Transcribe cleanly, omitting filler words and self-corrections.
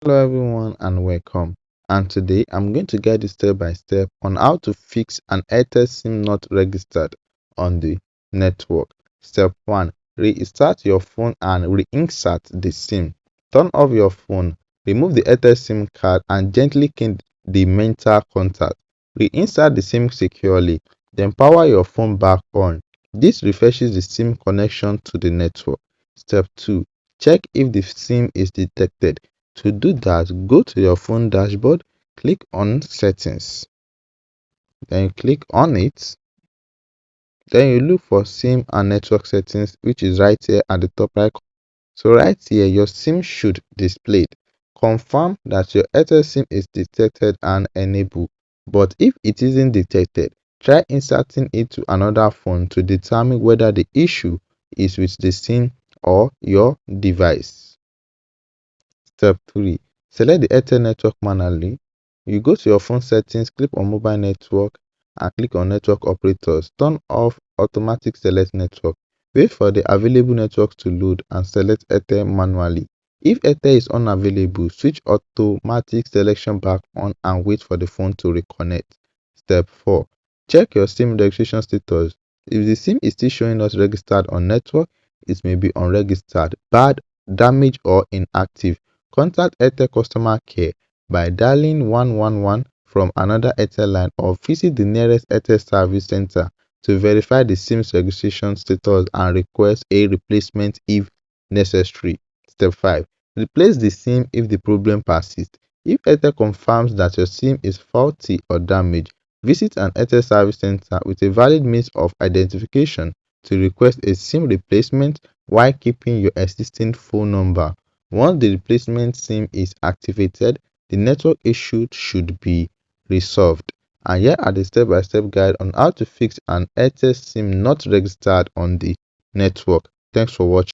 Hello everyone and welcome. And today I'm going to guide you step by step on how to fix an Airtel SIM not registered on the network. Step 1. Restart your phone and reinsert the SIM. Turn off your phone, remove the Airtel SIM card and gently clean the mental contact. Reinsert the SIM securely, then power your phone back on. This refreshes the SIM connection to the network. Step 2. Check if the SIM is detected. To do that, go to your phone dashboard, click on Settings, then you click on it, then you look for SIM and Network Settings, which is right here at the top right corner. So right here, your SIM should display. Confirm that your Airtel SIM is detected and enabled. But if it isn't detected, try inserting it to another phone to determine whether the issue is with the SIM or your device. Step 3. Select the Airtel network manually. You go to your phone settings, click on mobile network and click on network operators. Turn off automatic select network. Wait for the available networks to load and select Airtel manually. If Airtel is unavailable, switch automatic selection back on and wait for the phone to reconnect. Step 4. Check your SIM registration status. If the SIM is still showing us registered on network, it may be unregistered, bad, damaged or inactive. Contact Airtel customer care by dialing 111 from another Airtel line or visit the nearest Airtel service center to verify the SIM's registration status and request a replacement if necessary. Step 5. Replace the SIM if the problem persists. If Airtel confirms that your SIM is faulty or damaged, visit an Airtel service center with a valid means of identification to request a SIM replacement while keeping your existing phone number. Once the replacement SIM is activated, the network issue should be resolved. And here are the step-by-step guide on how to fix an Airtel SIM not registered on the network. Thanks for watching.